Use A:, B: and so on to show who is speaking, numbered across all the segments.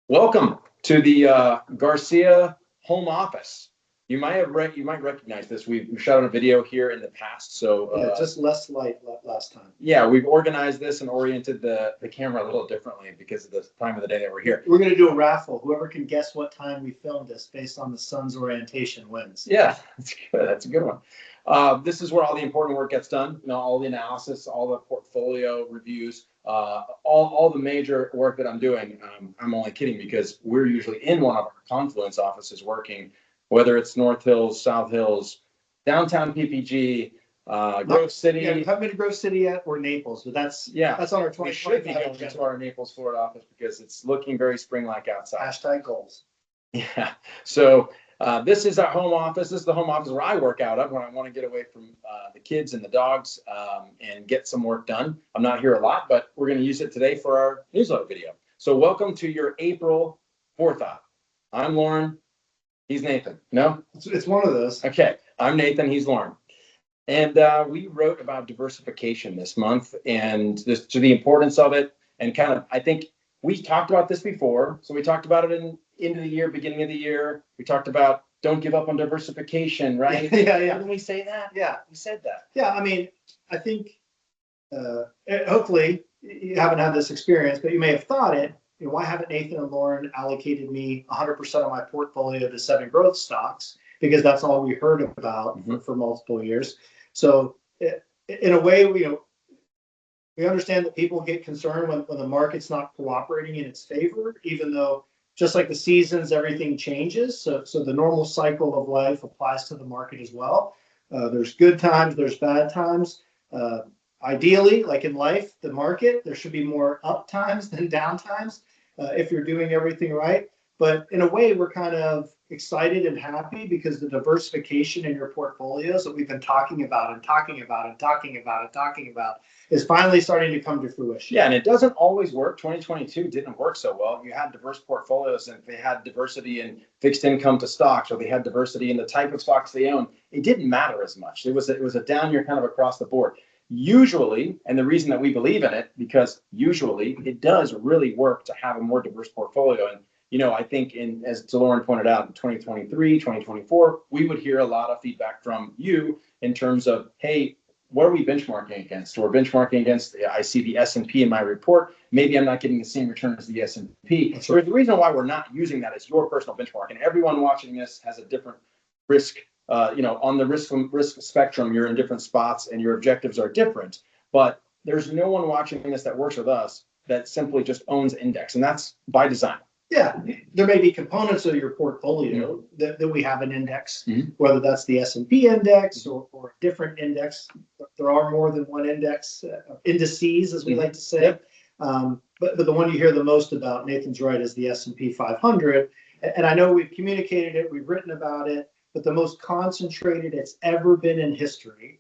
A: Welcome to the Garcia home office. You might recognize this. We've shot a video here in the past.
B: Yeah, just less light last time.
A: Yeah, we've organized this and oriented the camera a little differently because of the time of the day that we're here.
B: We're going to do a raffle. Whoever can guess what time we filmed this based on the sun's orientation wins.
A: Yeah, that's good. That's a good one. This is where all the important work gets done. All the analysis, all the portfolio reviews, all the major work that I'm doing. I'm only kidding because we're usually in one of our Confluence offices working, whether it's North Hills, South Hills, downtown PPG, Grove City.
B: Yeah, we haven't been to Grove City yet or Naples, but that's on our 2020.
A: We should be going to our Naples, Florida office because it's looking very spring-like outside.
B: Hashtag goals.
A: Yeah. So this is our home office. This is the home office where I work out of when I want to get away from the kids and the dogs and get some work done. I'm not here a lot, but we're going to use it today for our newsletter video. So welcome to your April 4Thought. I'm Loren. He's Nathan. No?
B: It's one of those.
A: Okay. I'm Nathan. He's Loren. And we wrote about diversification this month and to the importance of it. And kind of, I think we talked about this before. So we talked about it in end of the year, beginning of the year. We talked about don't give up on diversification, right?
B: Yeah.
A: Didn't we say that?
B: Yeah.
A: We said that.
B: Yeah, I mean, I think hopefully you haven't had this experience, but you may have thought it. Why haven't Nathan and Loren allocated me 100% of my portfolio to 7 growth stocks? Because that's all we heard about for multiple years. So in a way, we understand that people get concerned when the market's not cooperating in its favor, even though just like the seasons, everything changes. So the normal cycle of life applies to the market as well. There's good times, there's bad times. Ideally, like in life, the market, there should be more up times than down times if you're doing everything right. But in a way, we're kind of excited and happy because the diversification in your portfolios that we've been talking about is finally starting to come to fruition.
A: Yeah, and it doesn't always work. 2022 didn't work so well. You had diverse portfolios and they had diversity in fixed income to stocks, or they had diversity in the type of stocks they own. It didn't matter as much. It was a down year kind of across the board. Usually, and the reason that we believe in it, because usually it does really work to have a more diverse portfolio. And I think as Loren pointed out, in 2023, 2024, we would hear a lot of feedback from you in terms of, hey, what are we benchmarking against? We're benchmarking against, I see the S&P in my report. Maybe I'm not getting the same return as the S&P. So the reason why we're not using that is your personal benchmark. And everyone watching this has a different risk. On the risk spectrum, you're in different spots and your objectives are different. But there's no one watching this that works with us that simply just owns index. And that's by design.
B: Yeah, there may be components of your portfolio that we have an index, whether that's the S&P index or a different index. There are more than one indices, as we like to say.
A: Yep.
B: But the one you hear the most about, Nathan's right, is the S&P 500. And I know we've communicated it, we've written about it, but the most concentrated it's ever been in history.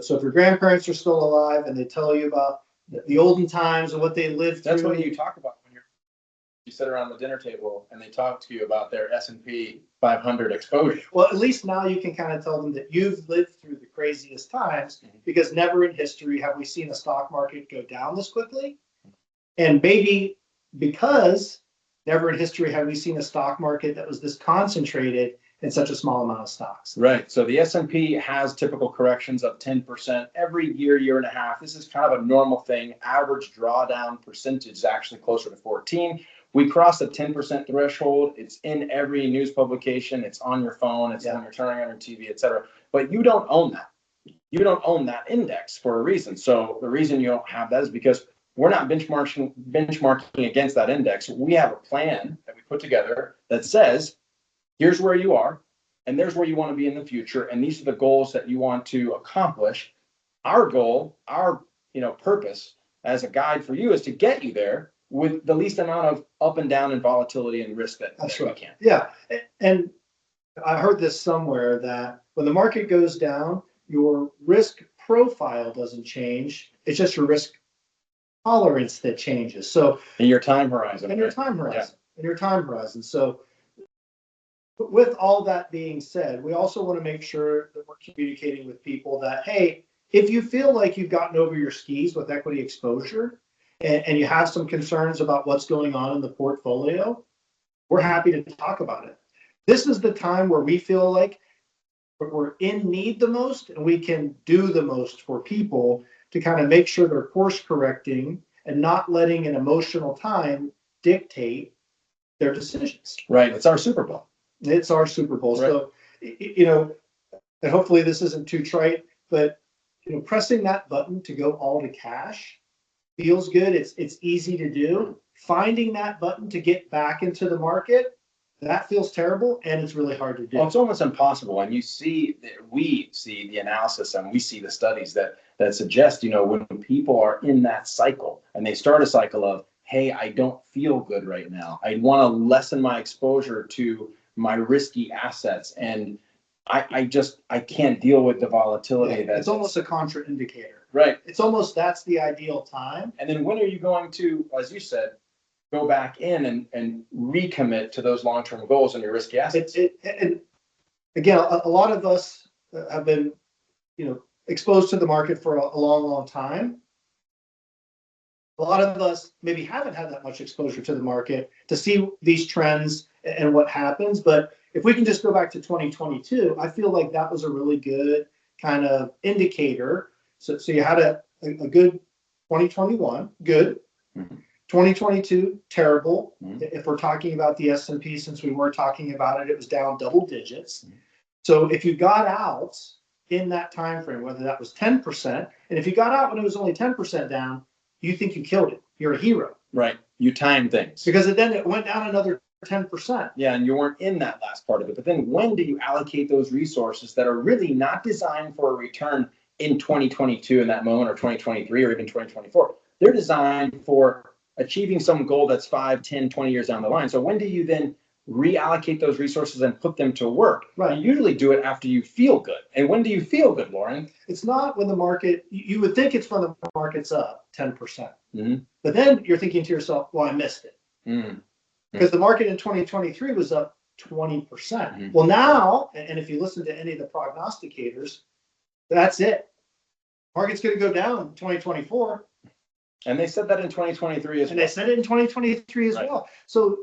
B: So if your grandparents are still alive and they tell you about the olden times and what they lived through.
A: That's what you talk about. You sit around the dinner table and they talk to you about their S&P 500 exposure.
B: Well, at least now you can kind of tell them that you've lived through the craziest times, because never in history have we seen a stock market go down this quickly. And maybe because never in history have we seen a stock market that was this concentrated in such a small amount of stocks.
A: Right. So the S&P has typical corrections of 10% every year and a half. This is kind of a normal thing. Average drawdown percentage is actually closer to 14. We crossed the 10% threshold. It's in every news publication. It's on your phone. It's when you're turning on your TV, et cetera. But you don't own that. You don't own that index for a reason. So the reason you don't have that is because we're not benchmarking against that index. We have a plan that we put together that says, here's where you are, and there's where you want to be in the future, and these are the goals that you want to accomplish. Our goal, our purpose as a guide for you is to get you there with the least amount of up and down and volatility and risk that we can.
B: Yeah, and I heard this somewhere that when the market goes down, your risk profile doesn't change. It's just your risk tolerance that changes. So
A: in your time horizon.
B: In your time horizon. So with all that being said, we also want to make sure that we're communicating with people that, hey, if you feel like you've gotten over your skis with equity exposure and you have some concerns about what's going on in the portfolio, we're happy to talk about it. This is the time where we feel like we're in need the most and we can do the most for people to kind of make sure they're course correcting and not letting an emotional time dictate their decisions.
A: Right. It's our Super Bowl.
B: It's our Super Bowl.
A: Right.
B: So, and hopefully this isn't too trite, but pressing that button to go all to cash feels good. It's easy to do. Finding that button to get back into the market, that feels terrible, and it's really hard to do.
A: Well, it's almost impossible. And we see the analysis and we see the studies that suggest, when people are in that cycle and they start a cycle of, hey, I don't feel good right now. I want to lessen my exposure to my risky assets. And I can't deal with the volatility.
B: Yeah, it's almost a contraindicator.
A: Right.
B: It's almost, that's the ideal time.
A: And then when are you going to, as you said, go back in and recommit to those long-term goals and your risky assets?
B: And again, a lot of us have been, exposed to the market for a long, long time. A lot of us maybe haven't had that much exposure to the market to see these trends and what happens. But if we can just go back to 2022, I feel like that was a really good kind of indicator. So you had a good 2021, good. Mm-hmm. 2022, terrible. Mm-hmm. If we're talking about the S&P, since we were talking about it, it was down double digits. Mm-hmm. So if you got out in that time frame, whether that was 10%, and if you got out when it was only 10% down, you think you killed it. You're a hero.
A: Right. You time things.
B: Because then it went down another 10%.
A: Yeah, and you weren't in that last part of it. But then when do you allocate those resources that are really not designed for a return in 2022 in that moment, or 2023, or even 2024? They're designed for achieving some goal that's 5, 10, 20 years down the line. So when do you then reallocate those resources and put them to work?
B: Right.
A: You usually do it after you feel good. And when do you feel good, Loren?
B: It's not when the market, you would think it's when the market's up 10%.
A: Mm-hmm.
B: But then you're thinking to yourself, well, I missed it. Mm-hmm. Because the market in 2023 was up 20%. Mm-hmm. Well, now, and if you listen to any of the prognosticators, that's it. Market's going to go down in 2024.
A: And they said that in 2023 as well.
B: And they said it in 2023 as well. So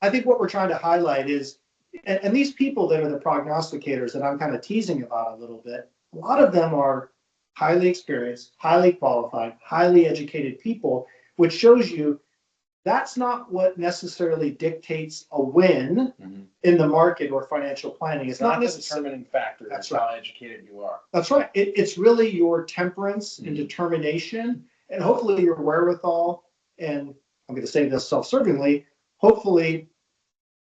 B: I think what we're trying to highlight is, and these people that are the prognosticators that I'm kind of teasing about a little bit, a lot of them are highly experienced, highly qualified, highly educated people, which shows you that's not what necessarily dictates a win in the market or financial planning. It's not
A: the determining factor. That's how educated you are.
B: That's right. It's really your temperance and determination, and hopefully your wherewithal. And I'm going to say this self-servingly, hopefully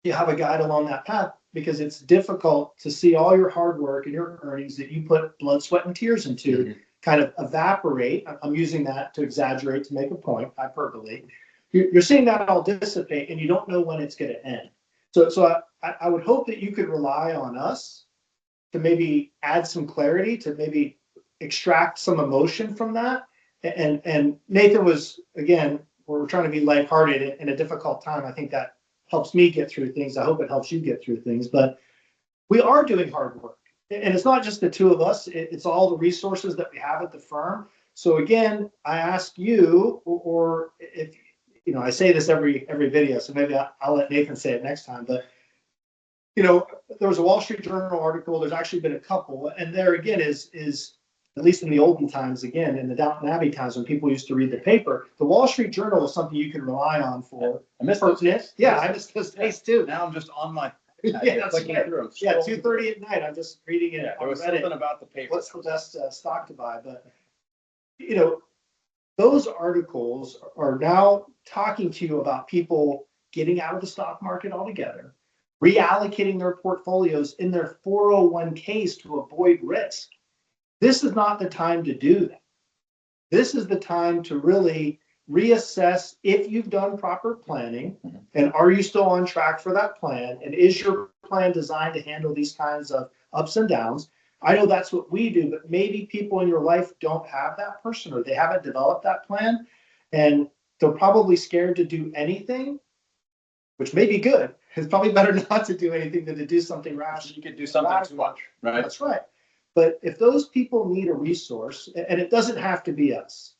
B: you have a guide along that path, because it's difficult to see all your hard work and your earnings that you put blood, sweat, and tears into kind of evaporate. I'm using that to exaggerate, to make a point, hyperbole. You're seeing that all dissipate, and you don't know when it's going to end. So I would hope that you could rely on us to maybe add some clarity, to maybe extract some emotion from that. And Nathan was, again, we're trying to be lighthearted in a difficult time. I think that helps me get through things. I hope it helps you get through things. But we are doing hard work. And it's not just the two of us. It's all the resources that we have at the firm. So again, I ask you, or if I say this every video, so maybe I'll let Nathan say it next time. But there was a Wall Street Journal article. There's actually been a couple, and there again is at least in the olden times, again in the Downton Abbey times when people used to read the paper, the Wall Street Journal is something you can rely on for.
A: I missed those days.
B: Yeah, I missed those days too.
A: Now I'm just on my.
B: Yeah, that's right. Yeah, 2:30 at night. I'm just reading it.
A: There was something about the paper.
B: What's the best stock to buy? But those articles are now talking to you about people getting out of the stock market altogether, reallocating their portfolios in their 401ks to avoid risk. This is not the time to do that. This is the time to really reassess if you've done proper planning, and are you still on track for that plan, and is your plan designed to handle these kinds of ups and downs. I know that's what we do, but maybe people in your life don't have that person, or they haven't developed that plan, and they're probably scared to do anything, which may be good. It's probably better not to do anything than to do something rash.
A: You could do something too much, right?
B: That's right. But if those people need a resource, and it doesn't have to be us,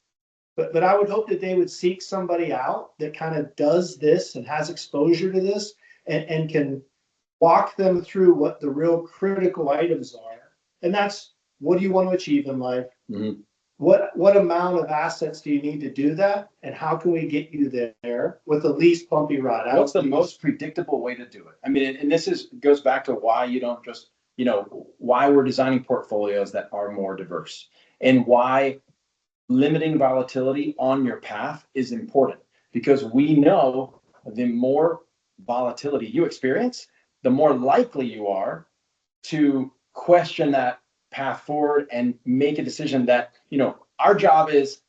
B: but I would hope that they would seek somebody out that kind of does this and has exposure to this, and can walk them through what the real critical items are. And that's, what do you want to achieve in life?
A: Mm-hmm.
B: What amount of assets do you need to do that? And how can we get you there with the least bumpy ride?
A: What's the most predictable way to do it? I mean, and this goes back to why you don't just, why we're designing portfolios that are more diverse, and why limiting volatility on your path is important, because we know the more volatility you experience, the more likely you are to question that path forward and make a decision that, our job is,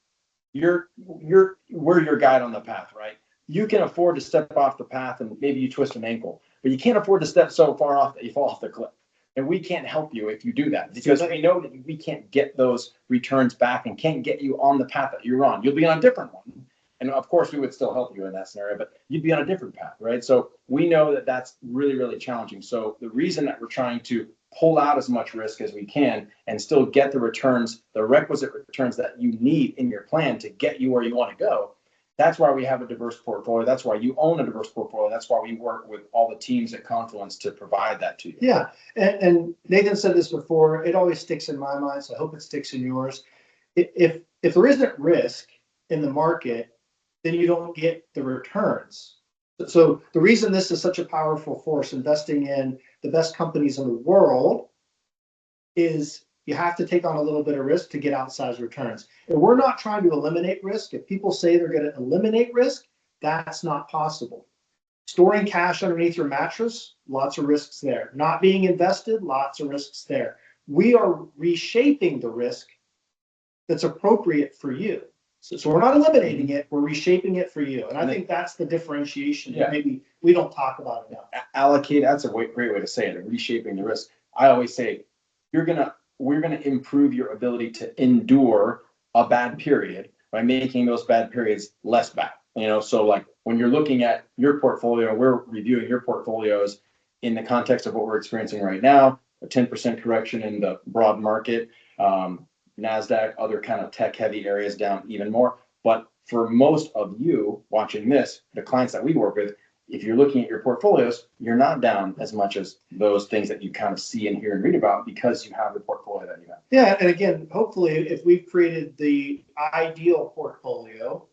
A: we're your guide on the path, right? You can afford to step off the path and maybe you twist an ankle, but you can't afford to step so far off that you fall off the cliff. And we can't help you if you do that, because we know that we can't get those returns back and can't get you on the path that you're on. You'll be on a different one. And of course, we would still help you in that scenario, but you'd be on a different path, right? So we know that that's really, really challenging. So the reason that we're trying to pull out as much risk as we can and still get the returns, the requisite returns that you need in your plan to get you where you want to go, that's why we have a diverse portfolio. That's why you own a diverse portfolio. That's why we work with all the teams at Confluence to provide that to you.
B: Yeah, and Nathan said this before. It always sticks in my mind, so I hope it sticks in yours. If there isn't risk in the market, then you don't get the returns. So the reason this is such a powerful force, investing in the best companies in the world, is you have to take on a little bit of risk to get outsized returns. And we're not trying to eliminate risk. If people say they're going to eliminate risk, that's not possible. Storing cash underneath your mattress, lots of risks there. Not being invested, lots of risks there. We are reshaping the risk that's appropriate for you. So we're not eliminating it, we're reshaping it for you. And I think that's the differentiation that maybe we don't talk about enough.
A: Allocate, that's a great way to say it, reshaping the risk. I always say, we're gonna improve your ability to endure a bad period by making those bad periods less bad. So like when you're looking at your portfolio, we're reviewing your portfolios in the context of what we're experiencing right now, a 10% correction in the broad market, NASDAQ, other kind of tech heavy areas down even more. But for most of you watching this, the clients that we work with, if you're looking at your portfolios, you're not down as much as those things that you kind of see and hear and read about, because you have the portfolio that you have.
B: Yeah, and again, hopefully, if we've created the ideal portfolio,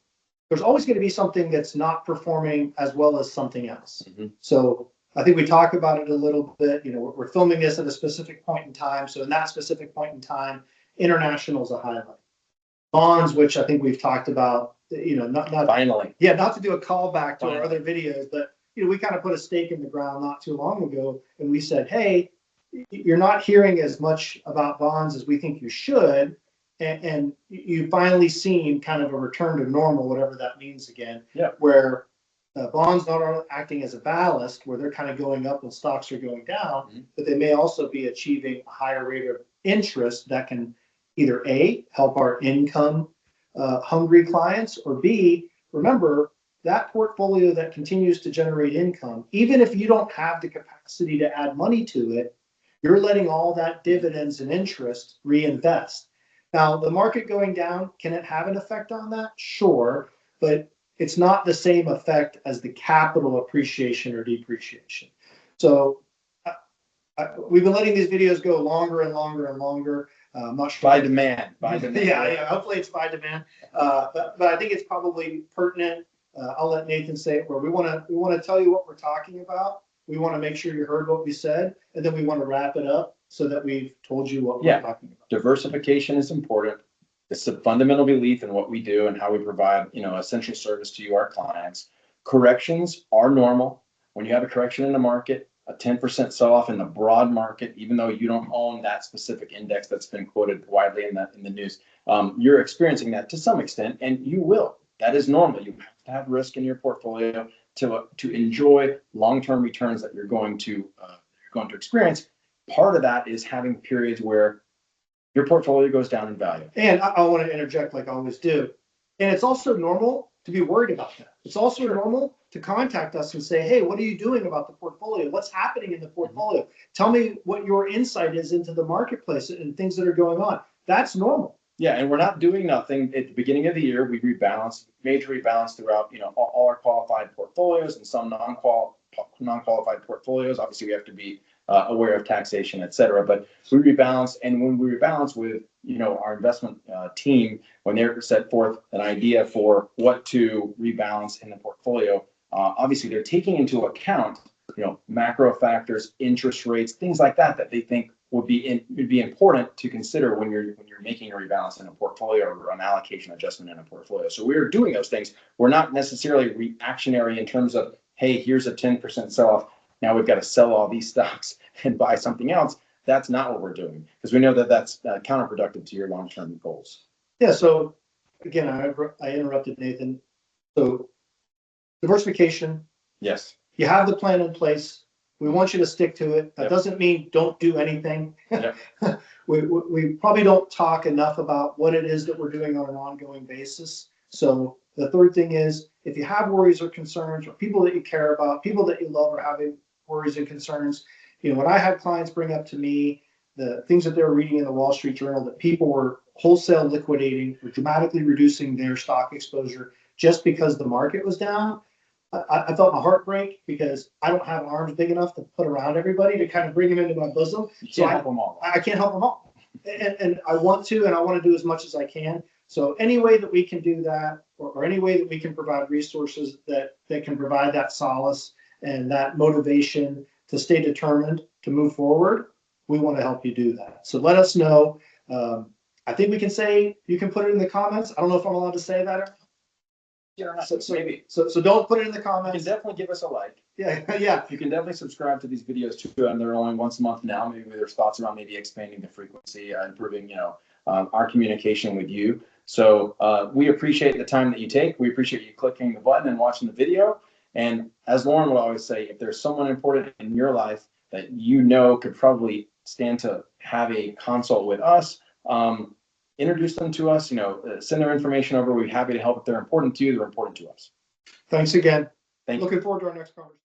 B: there's always going to be something that's not performing as well as something else. Mm-hmm. So I think we talk about it a little bit. We're filming this at a specific point in time. So in that specific point in time, international is a highlight. Bonds, which I think we've talked about, not
A: finally.
B: Yeah, not to do a callback to our other videos, but we kind of put a stake in the ground not too long ago, and we said, hey, you're not hearing as much about bonds as we think you should, and you finally seen kind of a return to normal, whatever that means again.
A: Yeah.
B: Where bonds not are acting as a ballast, where they're kind of going up when stocks are going down, mm-hmm. but they may also be achieving a higher rate of interest that can either A, help our income hungry clients, or B, remember that portfolio that continues to generate income, even if you don't have the capacity to add money to it, you're letting all that dividends and interest reinvest. Now, the market going down, can it have an effect on that? Sure, but it's not the same effect as the capital appreciation or depreciation. So we've been letting these videos go longer and longer and longer. I'm not sure.
A: By demand.
B: Yeah. Hopefully it's by demand. But I think it's probably pertinent. I'll let Nathan say it, where we want to tell you what we're talking about. We want to make sure you heard what we said, and then we want to wrap it up so that we've told you what we're talking about.
A: Diversification is important. It's a fundamental belief in what we do and how we provide, essential service to you, our clients. Corrections are normal. When you have a correction in the market, a 10% sell-off in the broad market, even though you don't own that specific index that's been quoted widely in the news, you're experiencing that to some extent, and you will. That is normal. You have to have risk in your portfolio to enjoy long-term returns that you're going to experience. Part of that is having periods where your portfolio goes down in value.
B: And I want to interject, like I always do. And it's also normal to be worried about that. It's also normal to contact us and say, hey, what are you doing about the portfolio? What's happening in the portfolio? Mm-hmm. Tell me what your insight is into the marketplace and things that are going on. That's normal.
A: Yeah, and we're not doing nothing. At the beginning of the year, we major rebalance throughout, all our qualified portfolios and some non-qual non-qualified portfolios. Obviously, we have to be aware of taxation, et cetera. But we rebalance, and when we rebalance with our investment team, when they're set forth an idea for what to rebalance in the portfolio, obviously they're taking into account macro factors, interest rates, things like that they think would be important to consider when you're making a rebalance in a portfolio or an allocation adjustment in a portfolio. So we're doing those things. We're not necessarily reactionary in terms of, hey, here's a 10% sell-off. Now we've got to sell all these stocks and buy something else. That's not what we're doing, because we know that that's counterproductive to your long-term goals.
B: Yeah. So again, I interrupted Nathan. So diversification.
A: Yes.
B: You have the plan in place. We want you to stick to it. That
A: Yep.
B: doesn't mean don't do anything.
A: Yep.
B: We probably don't talk enough about what it is that we're doing on an ongoing basis. So the third thing is, if you have worries or concerns, or people that you care about, people that you love are having worries and concerns, when I had clients bring up to me the things that they were reading in the Wall Street Journal, that people were wholesale liquidating, or dramatically reducing their stock exposure just because the market was down, I felt my heart break, because I don't have arms big enough to put around everybody to kind of bring them into my bosom.
A: You can't help them all.
B: I can't help them all. And I want to, and I want to do as much as I can. So any way that we can do that, or any way that we can provide resources that can provide that solace and that motivation to stay determined to move forward, we want to help you do that. So let us know. I think we can say, you can put it in the comments. I don't know if I'm allowed to say that.
A: Maybe.
B: So don't put it in the
A: You
B: comments.
A: can definitely give us a like.
B: Yeah.
A: You can definitely subscribe to these videos too, and they're only once a month now. Maybe there's thoughts around maybe expanding the frequency, improving, our communication with you. So we appreciate the time that you take. We appreciate you clicking the button and watching the video. And as Loren would always say, if there's someone important in your life that could probably stand to have a consult with us, introduce them to us, send their information over. We'd be happy to help. If they're important to you, they're important to us.
B: Thanks again.
A: Thank you.
B: Looking forward to our next conversation.